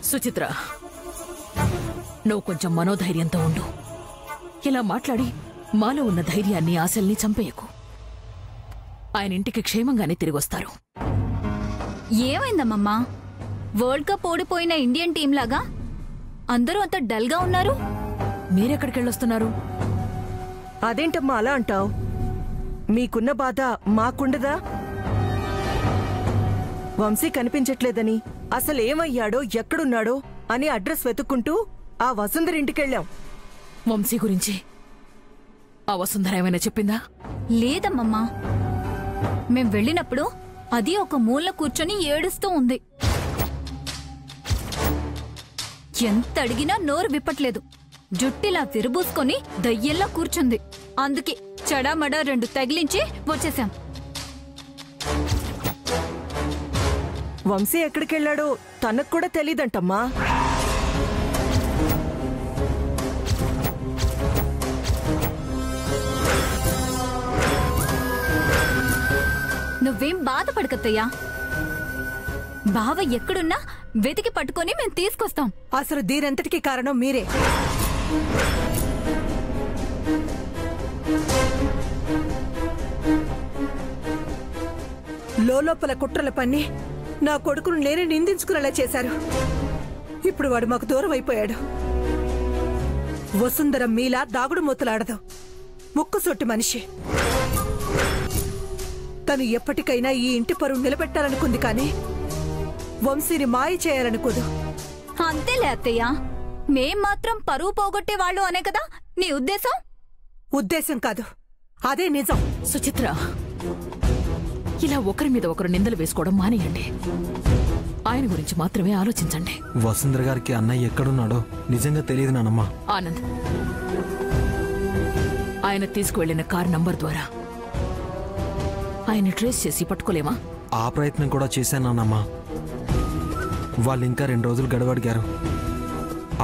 సుచిత్ర, నువ్వు కొంచెం మనోధైర్యంతో ఉండు. ఇలా మాట్లాడి మాలో ఉన్న ధైర్యాన్ని, ఆశల్ని చంపేయకు. ఆయన ఇంటికి క్షేమంగానే తిరిగొస్తారు. ఏమైందమ్మమ్మా? వరల్డ్ కప్ ఓడిపోయిన ఇండియన్ టీం లాగా అందరూ అంత డల్ గా ఉన్నారు. మీరెక్కడికెళ్ళొస్తున్నారు? అదేంటమ్మా అలా అంటావు? మీకున్న బాధ మాకుండదా? వంశీ కనిపించట్లేదని, అసలేమయ్యాడో ఎక్కడున్నాడో అని అడ్రస్ వెతుక్కుంటూ ఆ వసుంధర ఇంటికెళ్ళాం. వంశీ గురించి ఆ వసుంధర ఏమైనా చెప్పిందా? లేదమ్మమ్మా, మేం వెళ్ళినప్పుడు అది ఒక మూల కూర్చొని ఏడుస్తూ ఉంది. ఎంత అడిగినా నోరు విప్పట్లేదు. జుట్టిలా విరబూసుకొని దయ్యంలా కూర్చుంది. అందుకే చడామడా 2 తగిలించి వచ్చేసాం. వంశీ ఎక్కడికెళ్ళాడో తనకు కూడా తెలీదంటమ్మా. నువ్వేం బాధపడకత్తయ్యా. బావ ఎక్కడున్నా వెతికి పట్టుకొని మేము తీసుకొస్తాం. అసలు దీనంతటికీ కారణం మీరే. లోపల కుట్రల పన్ని నా కొడుకును నేనే నిందించుకునేలా చేశారు. ఇప్పుడు వాడు మాకు దూరం అయిపోయాడు. వసుంధర మీలా దాగుడు మూతలాడదు. ముక్కుసొట్టి మనిషి. తను ఎప్పటికైనా ఈ ఇంటి పరువు నిలబెట్టాలనుకుంది, కానీ వంశీని మాయ చేయాలనుకోదు. అంతేలే అత్తయ్య, మేం మాత్రం పరువు పోగొట్టే వాళ్ళు అనే కదా నీ ఉద్దేశం? ఉద్దేశం కాదు, అదే నిజం. సుచిత్ర, ఇలా ఒకరి మీద ఒకరు నిందలు వేసుకోవడం మానేయండి. ఆయన గురించి మాత్రమే ఆలోచించండి. వసుంధర గారికి అన్నయ్య ఎక్కడున్నాడో నిజంగా తెలియదు నానమ్మా. ఆనంద్, ఆయన తీసుకువెళ్లిన కార్ నంబర్ ద్వారా ఆయన ట్రేస్ చేసి పట్టుకోలేమా? ఆ ప్రయత్నం కూడా చేశానమ్మా. వాళ్ళు ఇంకా 2 రోజులు గడవడిగారు.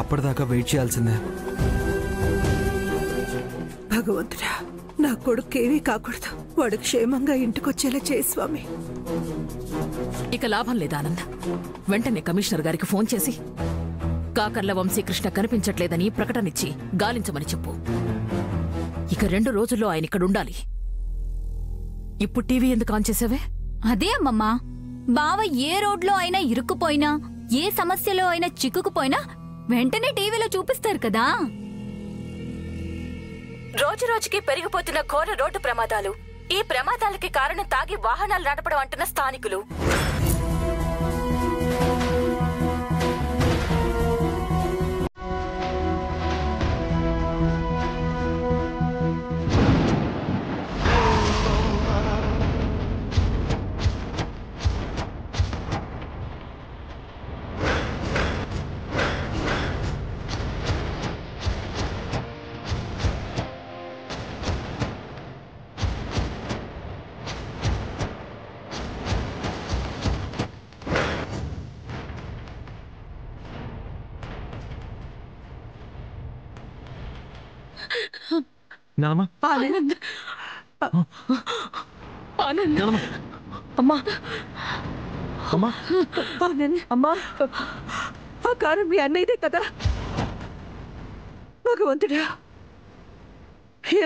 అప్పటిదాకా వెయిట్ చేయాల్సిందే. భగవంతుడా, నా కొడుకేమీ కాకూడదు. వాడు క్షేమంగా ఇంటికొచ్చేలా చేయి స్వామి. ఇక లాభం లేదు ఆనంద్. వెంటనే కమిషనర్ గారికి ఫోన్ చేసి కాకర్ల వంశీకృష్ణ కనిపించట్లేదని ప్రకటనిచ్చి గాలించమని చెప్పు. ఇక 2 రోజుల్లో ఆయన ఇక్కడ ఉండాలి. ఇప్పుడు టీవీ ఎందుకు ఆన్ చేసావే? అదే అమ్మమ్మా, బావ ఏ రోడ్లో అయినా ఇరుక్కుపోయినా, ఏ సమస్యలో అయినా చిక్కుకుపోయినా వెంటనే టీవీలో చూపిస్తారు కదా. రోజు రోజుకి పెరిగిపోతున్న ఘోర రోడ్డు ప్రమాదాలు, ఈ ప్రమాదాలకి కారణం తాగి వాహనాలు నడపడం అంటున్న స్థానికులు. నానమ్మా, ఆనంద్, ఆనంద్, అమ్మా, అమ్మా, ఆనంద్, అమ్మా, ఆ కారు మీ అన్నయ్యదే కదా. భగవంతుడా,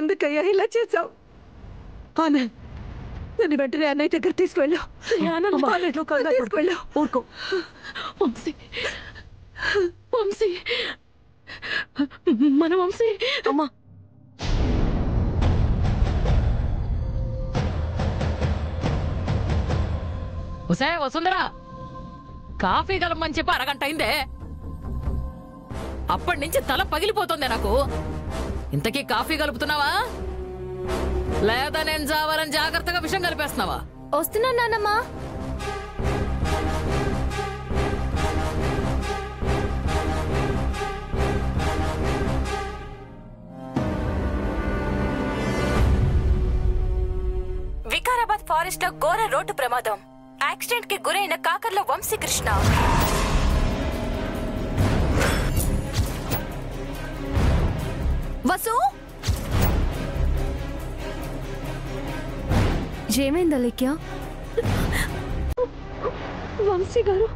ఎందుకయ్యా ఇలా చేశావు? ఆనంద్, నన్ను వెంటనే అన్నయ్య దగ్గర తీసుకువెళ్ళు. తీసుకువెళ్ళు. ఊరుకో. వంశీ, వంశీ, మన వంశీ. అమ్మా, వసుంధరా, కాఫీ కలమని చెప్పి 1 గంట అయిందే. అప్పటి నుంచి తల పగిలిపోతుంది నాకు. ఇంతకీ కాఫీ కలుపుతున్నావా లేదా నేను జావాలని జాగ్రత్తగా విషయం కలిపేస్తున్నావా? వస్తున్నా నాన్నమ్మా. వికారాబాద్ ఫారెస్ట్ లో ఘోర రోడ్డు ప్రమాదం. యాక్సిడెంట్ కి గురైన కాకర్ల వంశీకృష్ణ. వసు, ఏమైందా లేక్యా? వంశీ గారు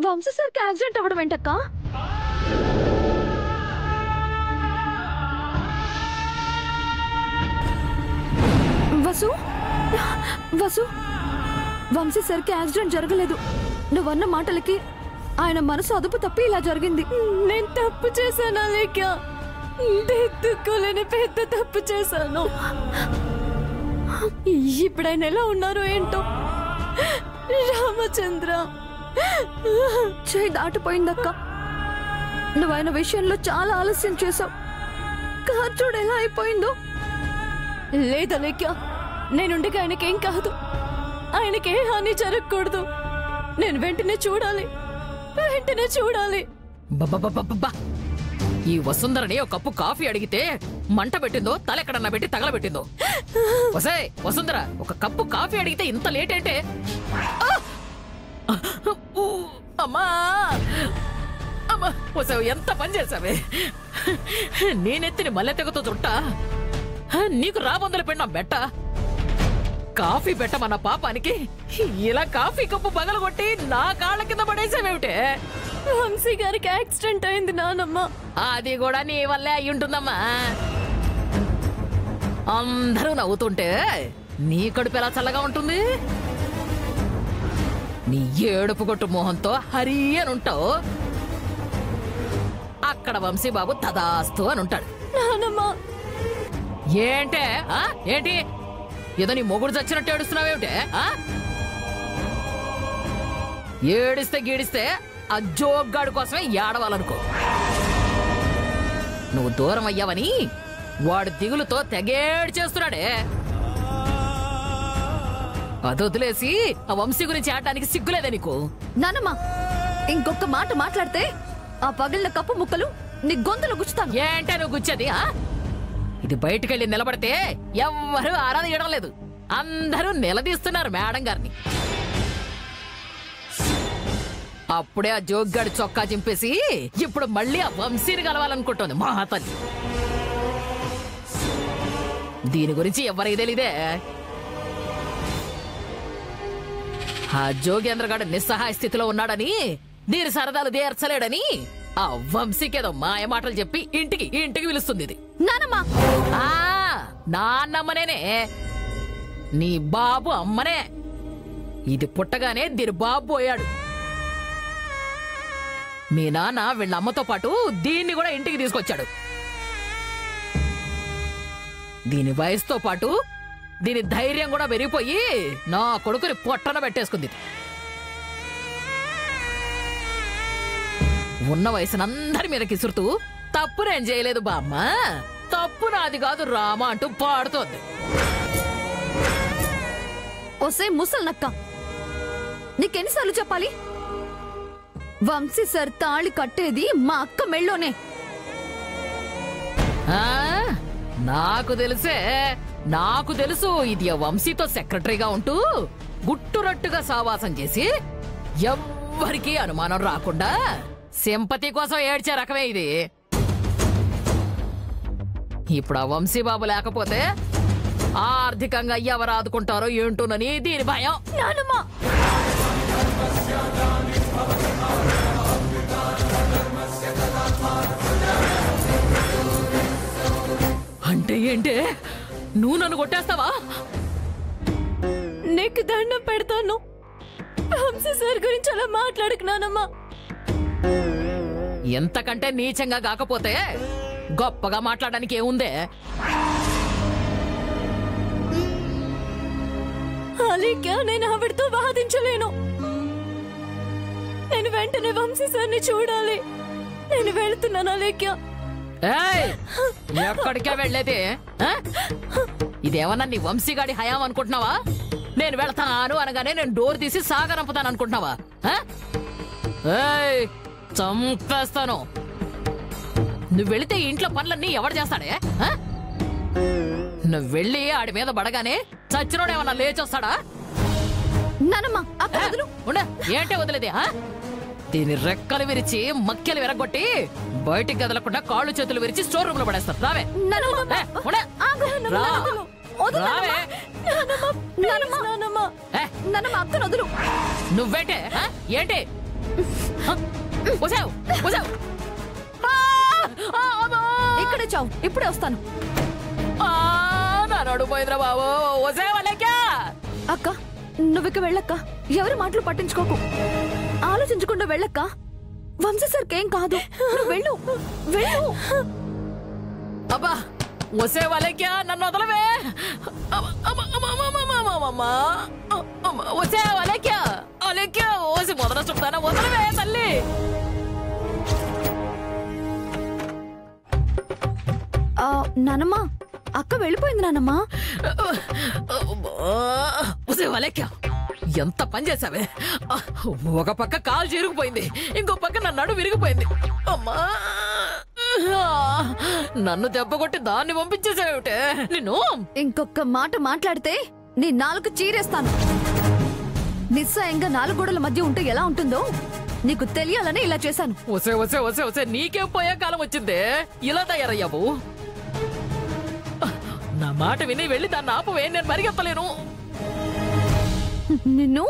వంశీ సార్కి యాక్సిడెంట్ అవ్వడం ఏంటక్క? వసు వసు వంశీ సార్కి యాక్సిడెంట్ జరగలేదు. నువ్వన్న మాటలకి ఆయన మనసు అదుపు తప్పి ఇలా జరిగింది. నేను తప్పు చేశానా లేక పెద్ద తప్పు చేశాను. ఇప్పుడు ఆయన ఎలా ఉన్నారో ఏంటో. రామచంద్ర చేయి దాటిపోయిందక్క. నువ్వు ఆయన విషయంలో చాలా ఆలస్యం చేశావు. కార్ చూడు ఎలా అయిపోయిందో. లేదా లేక నేనుండగా ఆయనకేం కాదు, ఆయనకే హాని జరగకూడదు. నేను వెంటనే చూడాలి. బబ్బబ్బబ్బబ్బా! ఈ వసుంధరని ఒక కప్పు కాఫీ అడిగితే మంట పెట్టిందో తలెక్కడన్నా పెట్టి తగలబెట్టిందో. వసే వసుంధర, ఒక కప్పు కాఫీ అడిగితే ఇంత లేట్ అంటే? అమ్మా అమ్మా! వసే, ఎంత పని చేసావే! నేనెత్తిని మల్లె తెగతో చుట్టా నీకు రాబందులు పెట్టినా బెట్ట. కాఫీ పెట్టమన్న పాపానికి ఇలా కాఫీ కప్పు పగలగొట్టి నా కాళ్ళ కింద పడేసావేమిటే? వంశీ గారికి యాక్సిడెంట్ అయింది నానమ్మ. అది కూడా నీ వల్లే అయి ఉంటుందమ్మా. అందరూ నవ్వుతుంటే నీ కడుపు ఎలా చల్లగా ఉంటుంది? నీ ఏడుపు కొట్టు మొహంతో హరి అని ఉంటావు. అక్కడ వంశీ బాబు తదాస్తు అని ఉంటాడు. నానమ్మ ఏంటే ఏంటి ఏదో నీ మొగుడు చచ్చినట్టు ఏడుస్తున్నావేమిటే? ఏడిస్తే గీడిస్తే ఆ జోగ్గాడు కోసమే ఏడవాలనుకో. నువ్వు దూరం అయ్యావని వాడు దిగులుతో తెగేడు చేస్తున్నాడే. అదొదిలేసి ఆ వంశీ గురించి ఆడటానికి సిగ్గులేదే నీకు? నానమ్మ ఇంకొక మాట మాట్లాడితే ఆ పగిలిన కప్పు ముక్కలు నీ గొంతులో గుచ్చుతాను. ఏంటే నువ్వు గుచ్చేది? ఇది బయటకెళ్ళి నిలబడితే ఎవ్వరూ ఆరాధన లేదు. అందరూ నిలదీస్తున్నారు మేడం గారిని. అప్పుడే ఆ జోగ్గాడి చొక్కా చింపేసి ఇప్పుడు మళ్ళీ ఆ వంశీని కలవాలనుకుంటోంది మా తల్లి. దీని గురించి ఎవరికి తెలీదే. ఆ జోగేంద్రగాడు నిస్సహాయ స్థితిలో ఉన్నాడని, దీని సరదాలు తీర్చలేడని ఆ వంశీకేదో మాయ మాటలు చెప్పి ఇంటికి పిలుస్తుంది ఇది. నానమ్మ నాన్నమ్మనేనే, నీ బాబు అమ్మనే. ఇది పుట్టగానే దీని బాబు పోయాడు. మీ నాన్న వీళ్ళ అమ్మతో పాటు దీన్ని కూడా ఇంటికి తీసుకొచ్చాడు. దీని వయసుతో పాటు దీని ధైర్యం కూడా పెరిగిపోయి నా కొడుకుని పొట్టన పెట్టేసుకుంది. ఉన్న వయసునందరి మీద కిసురుతూ తప్పు నేను చేయలేదు బామ్మ, తప్పు నాది కాదు రామా అంటూ పాడుతోంది. ఒసే ముసల్నక్క, నీకెన్నిసార్లు చెప్పాలి? వంశీ సార్ తాళి కట్టేది మా అక్క మెళ్ళోనే. నాకు తెలుసు ఇది వంశీతో సెక్రటరీగా ఉంటూ గుట్టురట్టుగా సావాసం చేసి ఎవ్వరికీ అనుమానం రాకుండా సింపతి కోసం ఏడ్చే రకమే ఇది. ఇప్పుడు ఆ వంశీ బాబు లేకపోతే ఆర్థికంగా ఎవరు ఆదుకుంటారో ఏంటోనని దీని భయం. నానమ్మా అంటే ఏంటే? నువ్వు నన్ను కొట్టేస్తావా? నీకు దండం పెడతాను. వంశీ సార్ గురించి అలా మాట్లాడుకున్నానమ్మా. ఎంతకంటే నీచంగా కాకపోతే గొప్పగా మాట్లాడడానికి ఏముందే? అలీక్యా, నేను ఆవిడతో వాదించలేను. నేను వెంటనే వంశీ సార్ని చూడాలి. నేను వెళుతున్నాను అలీక్యా. ఎక్కడికే వెళ్ళేది? ఇదేమన్నా నీ వంశీగాడి హయాం అనుకుంటున్నావా? నేను వెళ్తాను అనగానే నేను డోర్ తీసి సాగరంపుతాను అనుకుంటున్నావా? చంపేస్తాను. నువ్వు వెళితే ఇంట్లో పనులన్నీ ఎవడు చేస్తాడే? నువ్వు వెళ్ళి ఆడి మీద పడగానే చచ్చినోడేమన్నా లేచొస్తాడా? ఏంటే వదిలేదే? దీని రెక్కలు విరిచి మక్కెలు విరగొట్టి బయటికి కదలకుండా కాళ్ళు చేతులు విరిచి స్టోర్ రూమ్ లో పడేస్తారు. రావే నువ్వేంటే ఏంటి ఇక్కడే చావు, ఇప్పుడే వస్తాను. నడుపోయిందిరా బాబు. అక్క నువ్విక వెళ్ళక్క, ఎవరి మాటలు పట్టించుకోకు, ఆలోచించకుండా వెళ్ళక్క. వంశీ సార్కేం కాదు, నువ్వు వెళ్ళు వెళ్ళు. అబ్బా వసే వాళ్ళక్యా, నన్ను వదలవే. వసే వాళ్ళక్యా, అలెక్యా ఓసి మొదల చెప్తానా, వదలవే తల్లి. నానమ్మా, అక్క వెళ్ళిపోయింది నానమ్మా. వసే వాళ్ళక్యా, ఎంత పని చేసావే. ఒక పక్క కాలు చిరిగిపోయింది, ఇంకో పక్క నా నడు విరిగిపోయింది. అమ్మా, నన్ను దెబ్బ కొట్టి దాన్ని పంపించేసావుటే నిన్ను. ఇంకొక మాట మాట్లాడితే నీ నాలుగు చీరేస్తాను. నిస్సాయంగా నాలుగు గోడల మధ్య ఉంటే ఎలా ఉంటుందో నీకు తెలియాలని ఇలా చేశాను. వసే వసే వసే వసే, నీకేం పోయే కాలం వచ్చిందే, ఇలా తయారయ్యావు. నా మాట విని వెళ్ళి దాన్ని ఆపవే, నేను పరిగెత్తలేను. నిన్ను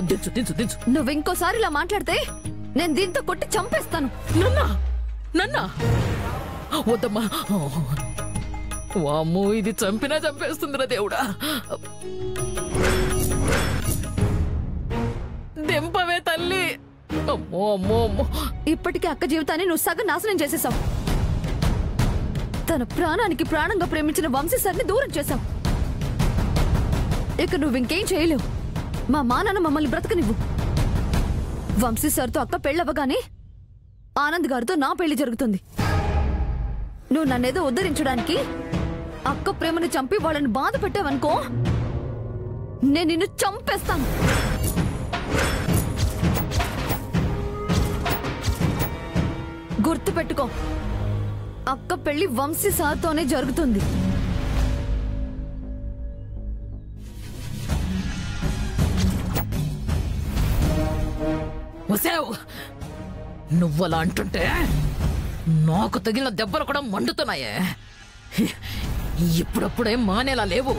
దించు దించు దించు. నువ్వు ఇంకోసారి ఇలా మాట్లాడితే నేను దీంతో కొట్టి చంపేస్తాను. నన్నా నన్నా వద్దమ్మా. వామ్మో, ఇది చంపినా చంపేస్తుందిరా దేవుడా. దెంపవే తల్లి. అమ్మో అమ్మో అమ్మో. ఇప్పటికీ అక్క జీవితాన్ని నువ్వు సగం నాశనం చేసేసావు. తన ప్రాణానికి ప్రాణంగా ప్రేమించిన వంశీ సార్ని దూరం చేశావు. ఇక నువ్వు ఇంకేం చేయలేవు. మా నాన్న మమ్మల్ని బ్రతకనివ్వు. వంశీ సార్తో అక్క పెళ్ళవగానే ఆనంద్ గారితో నా పెళ్లి జరుగుతుంది. నువ్వు నన్నేదో ఉద్ధరించడానికి అక్క ప్రేమను చంపి వాళ్ళని బాధ పెట్టావనుకో, నేను నిన్ను చంపేస్తాను. గుర్తు పెట్టుకో, అక్క పెళ్లి వంశీ సార్తోనే జరుగుతుంది. నువ్వలా అంటుంటే నాకు తగిలిన దెబ్బలు కూడా మండుతున్నాయే. ఇప్పుడప్పుడేం మానేలా లేవు.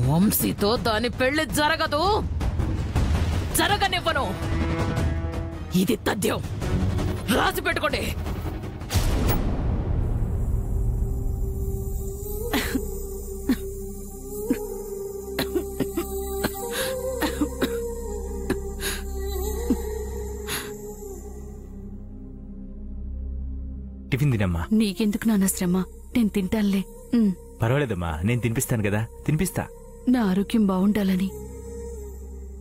వంశీతో దాని పెళ్లి జరగదు, జరగనివ్వను. ఇది తథ్యం, రాసి పెట్టుకోండి. టిఫిన్ తినమ్మా. నీకెందుకు నాన్న శ్రమ, నేను తింటానులే. పర్వాలేదమ్మా, నేను తినిపిస్తాను కదా, తినిపిస్తా. నా ఆరోగ్యం బాగుండాలని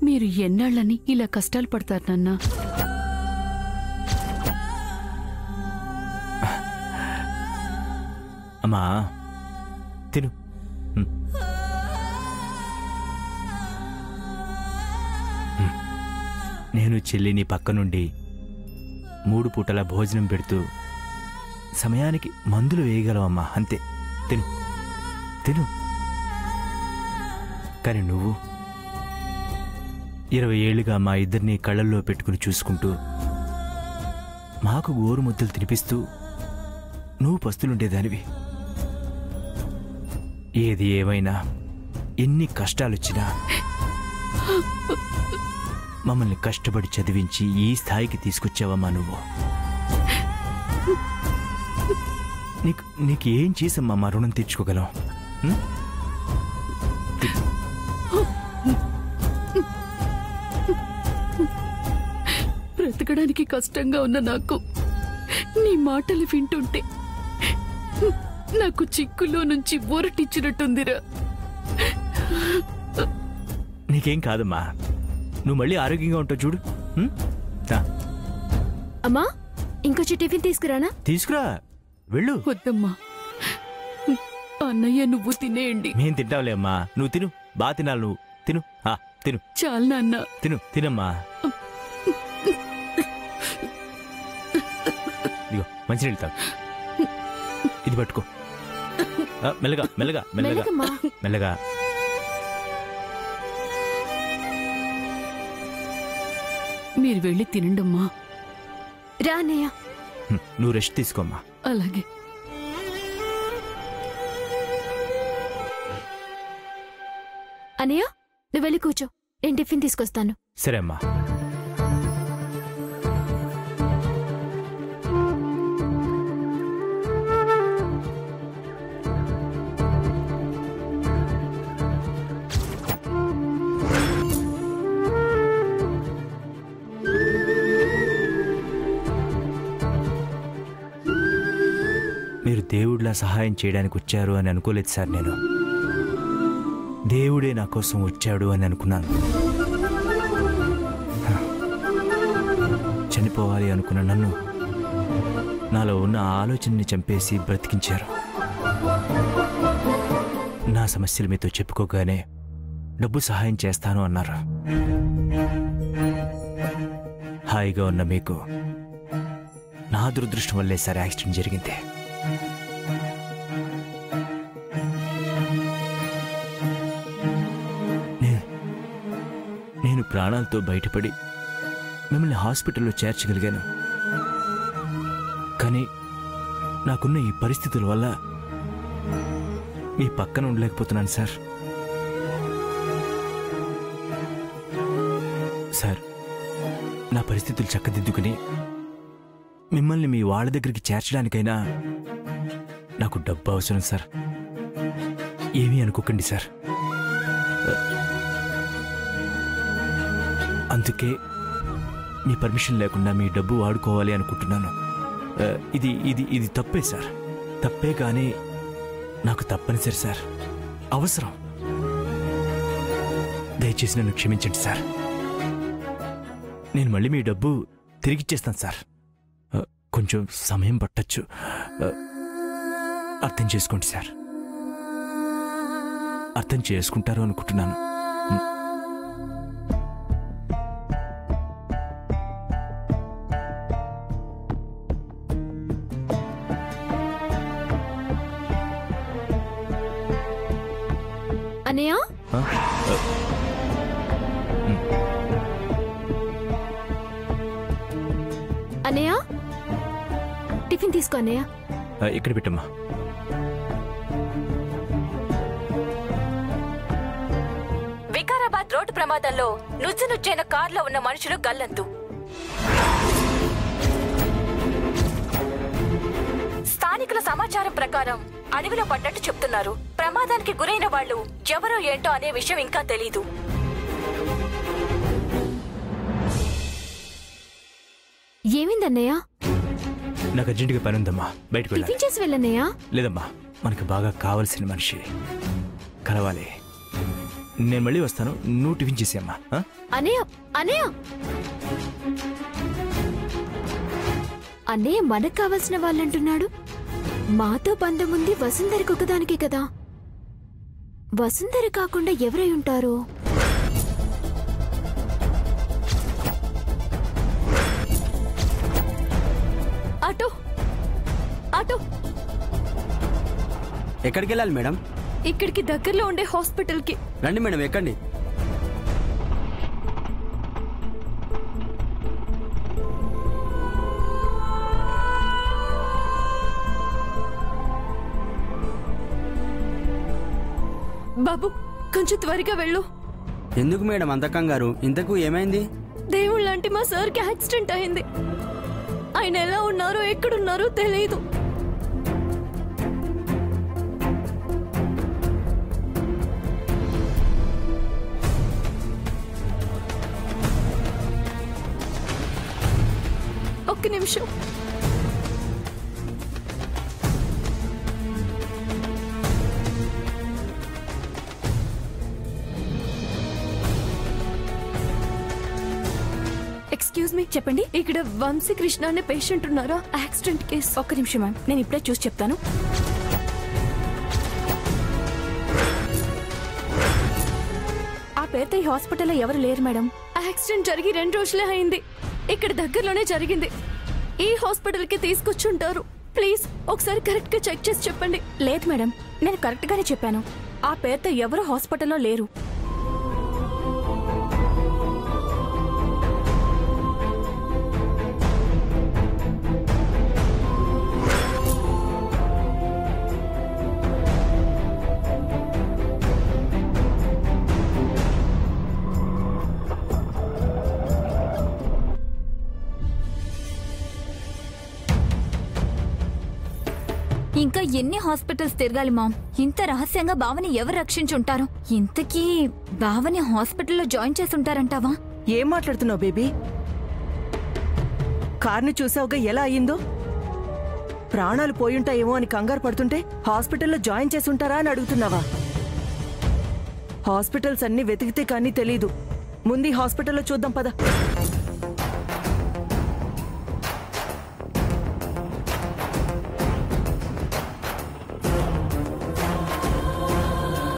మీరు ఎన్నాళ్ళని ఇలా కష్టాలు పడతారు నాన్న. అమ్మా తిను. నేను చెల్లిని పక్క నుండి 3 పూటల భోజనం పెడుతూ సమయానికి మందులు వేయగలవమ్మా, అంతే. తిను తిను. కానీ నువ్వు 20 ఏళ్లుగా మా ఇద్దరిని కళ్ళల్లో పెట్టుకుని చూసుకుంటూ మాకు గోరు ముద్దలు తినిపిస్తూ నువ్వు పస్తులుండేదానివి. ఏది ఏమైనా, ఎన్ని కష్టాలొచ్చినా మమ్మల్ని కష్టపడి చదివించి ఈ స్థాయికి తీసుకొచ్చావమ్మా నువ్వు. నీకేం చేసమ్మా మా రుణం తెచ్చుకోగలం? బ్రతకడానికి కష్టంగా ఉన్న నాకు నీ మాటలు వింటుంటే నాకు చిక్కులో నుంచి ఊరటిచ్చినట్టుందిరా. నీకేం కాదమ్మా, నువ్వు మళ్ళీ ఆరోగ్యంగా ఉంటావు చూడు. అమ్మా, ఇంకొంచెం టిఫిన్ తీసుకురానా? తీసుకురా, వెళ్ళు. వద్దమ్మా, అన్నయ్య నువ్వు తినేయండి. మేం తింటావులే అమ్మా, నువ్వు తిను. బాగా తినాలి, నువ్వు తిను. తిను చాలు నాన్న. తిను, తినమ్మా. ఇదిగో మంచినీళ్ళు తాగు. ఇది పట్టుకో. మెల్లగా మెల్లగా మెల్లగా మెల్లగా. మీరు వెళ్ళి తినండమ్మా. రా అన్నయ్య. నువ్వు రెస్ట్ తీసుకోమ్మా. అలాగే. అన్నయ్య నువ్వు వెళ్ళి కూర్చో, నేను టిఫిన్ తీసుకొస్తాను. సరే అమ్మా. మీరు దేవుడిలా సహాయం చేయడానికి వచ్చారు అని అనుకోలేదు సార్. నేను దేవుడే నా కోసం వచ్చాడు అని అనుకున్నాను. చనిపోవాలి అనుకున్న నన్ను నాలో ఉన్న ఆలోచనని చంపేసి బ్రతికించారు. నా సమస్యలు మీతో చెప్పుకోగానే డబ్బు సహాయం చేస్తాను అన్నారు. హాయిగా ఉన్న మీకు నా దురదృష్టం వల్లే సార్ యాక్సిడెంట్ జరిగింది. నేను ప్రాణాలతో బయటపడి మిమ్మల్ని హాస్పిటల్లో చేర్చగలిగాను. కానీ నాకున్న ఈ పరిస్థితుల వల్ల మీ పక్కన ఉండలేకపోతున్నాను సార్. సార్, నా పరిస్థితులు చక్కదిద్దుకుని మిమ్మల్ని మీ వాళ్ళ దగ్గరికి చేర్చడానికైనా నాకు డబ్బు అవసరం సార్. ఏమీ అనుకోకండి సార్. అందుకే మీ పర్మిషన్ లేకుండా మీ డబ్బు వాడుకోవాలి అనుకుంటున్నాను. ఇది ఇది ఇది తప్పే సార్. తప్పే కానీ నాకు తప్పనిసరి సార్, అవసరం. దయచేసి నన్ను క్షమించండి సార్. నేను మళ్ళీ మీ డబ్బు తిరిగిచ్చేస్తాను సార్. కొంచెం సమయం పట్టచ్చు, అర్థం చేసుకోండి సార్. అర్థం చేసుకుంటారు అనుకుంటున్నాను. అన్నయ్య, అన్నయ్య టిఫిన్ తీసుకో అన్నయ్య. ఇక్కడ పెట్టమ్మా. వికారాబాద్ రోడ్డు ప్రమాదంలో నుజ్జునుజ్జైన కార్లో ఉన్న మనుషులు గల్లంతు. స్థానికుల సమాచారం ప్రకారం అడవిలో పడ్డట్టు చెప్తున్నారు. ప్రమాదానికి గురైన వాళ్ళు ఎవరో ఏంటో అనే విషయం ఇంకా తెలీదు. ఏమైందన్నయ్య? నాకు అర్జెంటుగా పని ఉందమ్మా, బయటకు వెళ్ళాలి. టిఫిన్ చేసి వెళ్ళన్నయ్య. లేదమ్మా, మనకు బాగా కావలసిన మనిషి కలవాలి. నేను మళ్ళీ వస్తాను, నువ్వు టిఫిన్ చేసేయమ్మా. అన్నయ్య, అన్నయ్య, అన్నయ్య మనకు కావాల్సిన వాళ్ళంటున్నాడు. మాతో బంధం ఉంది వసుంధరికి ఒకదానికే కదా. వసుంధర కాకుండా ఎవరై ఉంటారు? Auto, auto. ఎక్కడికి వెళ్ళాలి మేడం? ఇక్కడికి దగ్గరలో ఉండే హాస్పిటల్కి రండి మేడం, ఎక్కండి. బాబు కొంచెం త్వరగా వెళ్ళు. ఎందుకు మేడం అంత కంగారు? ఇంతకు ఏమైంది? దేవుళ్ళంటే మా సార్కి యాక్సిడెంట్ అయింది. ఆయన ఎలా ఉన్నారో ఎక్కడున్నారో తెలియదు. ఒక్క నిమిషం. ఎక్స్క్యూజ్ మీ, చెప్పండి. ఇక్కడ వంశీకృష్ణ అనే పేషెంట్ ఉన్నారా? Accident case. ఒక్క నిమిషం మ్యామ్, నేను ఇప్పుడే చూసి చెప్తాను. ఆ పేరుతో ఈ హాస్పిటల్లో ఎవరు లేరు మేడం. యాక్సిడెంట్ జరిగి 2 రోజులే అయింది. ఇక్కడ దగ్గరలోనే జరిగింది. ఈ హాస్పిటల్కి తీసుకొచ్చుంటారు. ప్లీజ్ ఒకసారి కరెక్ట్ గా చెక్ చేసి చెప్పండి. లేదు మేడం, నేను కరెక్ట్ గానే చెప్పాను. ఆ పేరుతో ఎవరు హాస్పిటల్లో లేరు. ఎన్ని హాస్పిటల్స్ తిరగాలి మామ్? ఇంత రహస్యంగా బావని ఎవరు రక్షించుంటారు? ఇంతకీ బావని హాస్పిటల్లో జాయిన్ చేసి ఉంటారంటావా? ఏం మాట్లాడుతున్నావు బేబీ? కార్ని చూసావుగా ఎలా అయ్యిందో? ప్రాణాలు పోయుంటాయేమో అని కంగారు పడుతుంటే హాస్పిటల్లో జాయిన్ చేసి ఉంటారా అని అడుగుతున్నావా? హాస్పిటల్స్ అన్ని వెతికితే కానీ తెలీదు. ముందు హాస్పిటల్లో చూద్దాం పద.